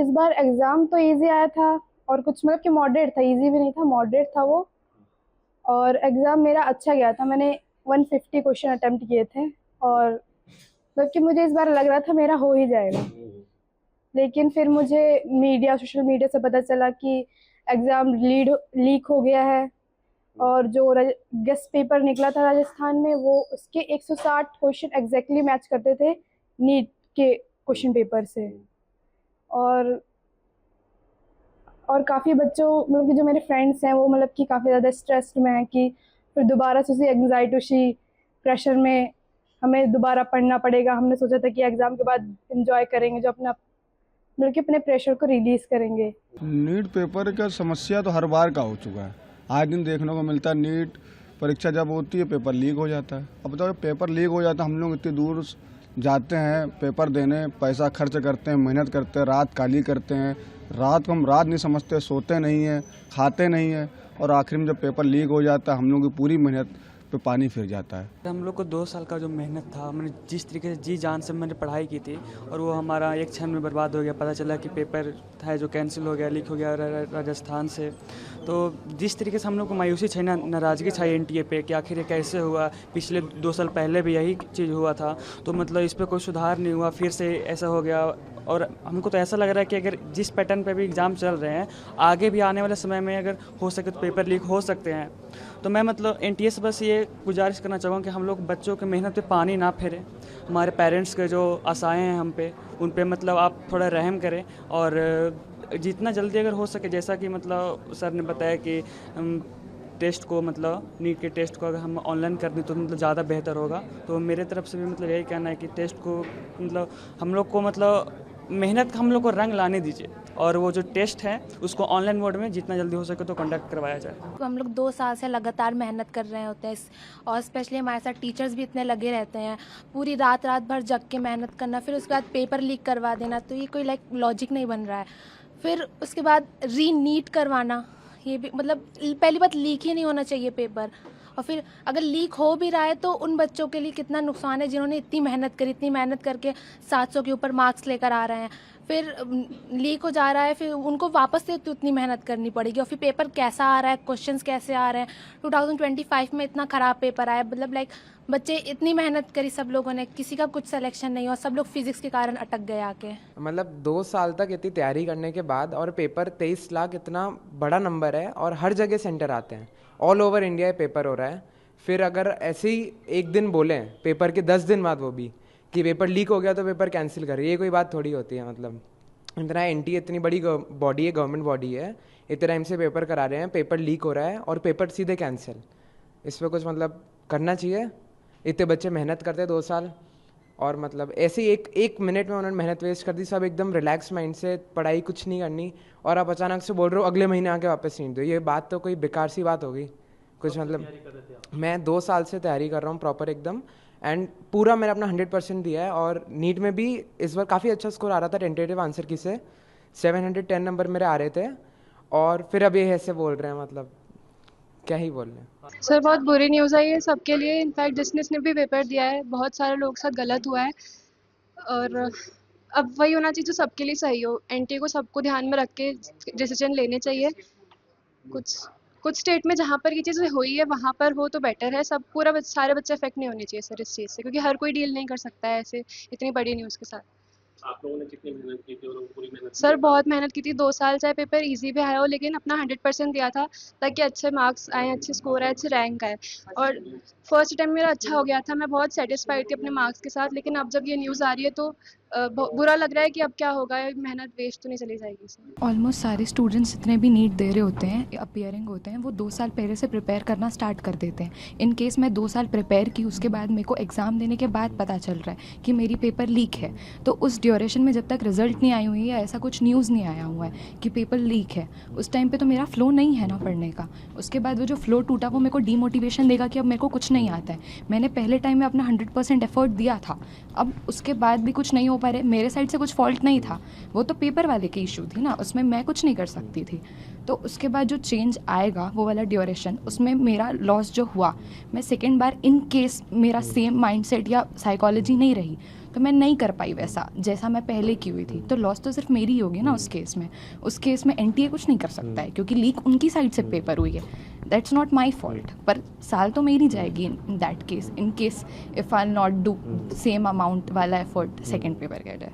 इस बार एग्ज़ाम तो इजी आया था और कुछ मतलब कि मॉडरेट था, इजी भी नहीं था, मॉडरेट था वो। और एग्ज़ाम मेरा अच्छा गया था, मैंने 150 क्वेश्चन अटेम्प्ट किए थे और मतलब कि मुझे इस बार लग रहा था मेरा हो ही जाएगा। लेकिन फिर मुझे सोशल मीडिया से पता चला कि एग्ज़ाम लीक हो गया है और जो गेस्ट पेपर निकला था राजस्थान में वो उसके 160 क्वेश्चन एग्जैक्टली मैच करते थे नीट के क्वेश्चन पेपर से। और काफ़ी बच्चों मतलब कि जो मेरे फ्रेंड्स हैं वो मतलब कि काफ़ी ज़्यादा स्ट्रेस्ड में हैं कि फिर दोबारा से उसी एंग्जाइटी उसी प्रेशर में हमें दोबारा पढ़ना पड़ेगा। हमने सोचा था कि एग्ज़ाम के बाद इंजॉय करेंगे, जो अपना मतलब कि अपने प्रेशर को रिलीज़ करेंगे। नीट पेपर का समस्या तो हर बार का हो चुका है, आए दिन देखने को मिलता है। नीट परीक्षा जब होती है पेपर लीक हो जाता है। अब बताओ पेपर लीक हो जाता है, हम लोग इतनी दूर जाते हैं पेपर देने, पैसा खर्च करते हैं, मेहनत करते हैं, रात काली करते हैं, रात को हम रात नहीं समझते, सोते नहीं हैं, खाते नहीं हैं, और आखिर में जब पेपर लीक हो जाता है हम लोग की पूरी मेहनत पे पानी फिर जाता है। हम लोग को 2 साल का जो मेहनत था, मैंने जिस तरीके से जी जान से मैंने पढ़ाई की थी और वो हमारा एक क्षण में बर्बाद हो गया। पता चला कि पेपर था जो कैंसिल हो गया, लीक हो गया राजस्थान से। तो जिस तरीके से हम लोग को मायूसी छाई, नाराज़गी छाई एनटीए पे कि आखिर ये कैसे हुआ। पिछले 2 साल पहले भी यही चीज़ हुआ था, तो मतलब इस पर कोई सुधार नहीं हुआ, फिर से ऐसा हो गया। और हमको तो ऐसा लग रहा है कि अगर जिस पैटर्न पे भी एग्ज़ाम चल रहे हैं, आगे भी आने वाले समय में अगर हो सके तो पेपर लीक हो सकते हैं। तो मैं मतलब एनटीए से बस ये गुजारिश करना चाहूँगा कि हम लोग बच्चों के मेहनत पे पानी ना फेरें। हमारे पेरेंट्स के जो आशाएं हैं हम पे, उन पे मतलब आप थोड़ा रहम करें और जितना जल्दी अगर हो सके, जैसा कि मतलब सर ने बताया कि टेस्ट को मतलब नीट के टेस्ट को अगर हम ऑनलाइन कर दें तो मतलब ज़्यादा बेहतर होगा। तो मेरे तरफ से भी मतलब यही कहना है कि टेस्ट को मतलब हम लोग को मतलब मेहनत हम लोग को रंग लाने दीजिए और वो जो टेस्ट है उसको ऑनलाइन मोड में जितना जल्दी हो सके तो कंडक्ट करवाया जाए। तो हम लोग 2 साल से लगातार मेहनत कर रहे होते हैं और स्पेशली हमारे साथ टीचर्स भी इतने लगे रहते हैं, पूरी रात रात भर जग के मेहनत करना, फिर उसके बाद पेपर लीक करवा देना, तो ये कोई लॉजिक नहीं बन रहा है। फिर उसके बाद नीट करवाना, ये भी मतलब पहली बात लीक ही नहीं होना चाहिए पेपर। और फिर अगर लीक हो भी रहा है तो उन बच्चों के लिए कितना नुकसान है जिन्होंने इतनी मेहनत करके 700 के ऊपर मार्क्स लेकर आ रहे हैं। फिर लीक हो जा रहा है, फिर उनको वापस से उतनी मेहनत करनी पड़ेगी और फिर पेपर कैसा आ रहा है, क्वेश्चंस कैसे आ रहे हैं। 2025 में इतना ख़राब पेपर आया, मतलब बच्चे इतनी मेहनत करी सब लोगों ने, किसी का कुछ सिलेक्शन नहीं हुआ, सब लोग फिजिक्स के कारण अटक गए आके। मतलब 2 साल तक इतनी तैयारी करने के बाद और पेपर 23 लाख इतना बड़ा नंबर है और हर जगह सेंटर आते हैं, ऑल ओवर इंडिया पेपर हो रहा है। फिर अगर ऐसे ही एक दिन बोलें पेपर के 10 दिन बाद वो भी कि पेपर लीक हो गया तो पेपर कैंसिल करें, ये कोई बात थोड़ी होती है। मतलब इतना एनटीए इतनी बड़ी बॉडी है, गवर्नमेंट बॉडी है, इतने टाइम से पेपर करा रहे हैं, पेपर लीक हो रहा है और पेपर सीधे कैंसिल। इस पर कुछ मतलब करना चाहिए। इतने बच्चे मेहनत करते 2 साल और मतलब ऐसे ही एक मिनट में उन्होंने मेहनत वेस्ट कर दी। सब एकदम रिलैक्स माइंड से पढ़ाई कुछ नहीं करनी और आप अचानक से बोल रहे हो अगले महीने आके वापस सीट दो, ये बात तो कोई बेकार सी बात होगी कुछ। मतलब मैं 2 साल से तैयारी कर रहा हूँ प्रॉपर एकदम, एंड पूरा मैंने अपना 100% दिया है। और नीट में भी इस बार काफ़ी अच्छा स्कोर आ रहा था टेंटेटिव आंसर की से, 710 नंबर मेरे आ रहे थे और फिर अब ये ऐसे बोल रहे हैं, मतलब क्या ही बोल रहे हैं। सर बहुत बुरी न्यूज़ है ये सबके लिए। इनफैक्ट जिसने भी पेपर दिया है, बहुत सारे लोग के साथ गलत हुआ है और अब वही होना चाहिए जो सबके लिए सही हो। एनटीए को सबको ध्यान में रख के डिसीजन लेने चाहिए। कुछ कुछ स्टेट में जहाँ पर ये चीज़ हुई है वहाँ पर हो तो बेटर है। सब सारे बच्चे अफेक्ट नहीं होने चाहिए सर इस चीज़ से, क्योंकि हर कोई डील नहीं कर सकता है ऐसे इतनी बड़ी न्यूज़ के साथ। आप लोगों ने कितनी मेहनत की थी और पूरी मेहनत सर बहुत मेहनत की थी, 2 साल चाहे पेपर इजी भी आया हो लेकिन अपना 100% दिया था ताकि अच्छे मार्क्स आए, अच्छे स्कोर आए, अच्छे रैंक आए। और फर्स्ट अटैम्प्ट मेरा अच्छा हो गया था, मैं बहुत सेटिस्फाइड थी अपने मार्क्स के साथ। लेकिन अब जब ये न्यूज़ आ रही है तो बुरा लग रहा है कि अब क्या होगा, मेहनत वेस्ट तो नहीं चली जाएगी सर। ऑलमोस्ट सारे स्टूडेंट्स जितने भी नीट दे रहे होते हैं, अपियरिंग होते हैं, वो 2 साल पहले से प्रिपेयर करना स्टार्ट कर देते हैं। इन केस मैं 2 साल प्रिपेयर की, उसके बाद मेरे को एग्ज़ाम देने के बाद पता चल रहा है कि मेरी पेपर लीक है, तो उस ड्यूरेशन में जब तक रिजल्ट नहीं आई हुई है, ऐसा कुछ न्यूज़ नहीं आया हुआ है कि पेपर लीक है, उस टाइम पे तो मेरा फ्लो नहीं है ना पढ़ने का। उसके बाद वो जो फ्लो टूटा वो मेरे को डीमोटिवेशन देगा कि अब मेरे को कुछ नहीं आता है। मैंने पहले टाइम में अपना 100% एफर्ट दिया था, अब उसके बाद भी कुछ नहीं हो पा रहे। मेरे साइड से कुछ फॉल्ट नहीं था, वो तो पेपर वाले की इशू थी ना, उसमें मैं कुछ नहीं कर सकती थी। तो उसके बाद जो चेंज आएगा वो वाला ड्यूरेशन, उसमें मेरा लॉस जो हुआ, मैं सेकेंड बार इन केस मेरा सेम माइंडसेट या साइकोलॉजी नहीं रही तो मैं नहीं कर पाई वैसा जैसा मैं पहले की हुई थी, तो लॉस तो सिर्फ मेरी होगी ना उस केस में। उस केस में एनटीए कुछ नहीं कर सकता है क्योंकि लीक उनकी साइड से पेपर हुई है, दैट्स नॉट माई फॉल्ट। पर साल तो मेरी जाएगी in that case, in case if I not do same amount वाला एफर्ट सेकेंड पेपर के लिए।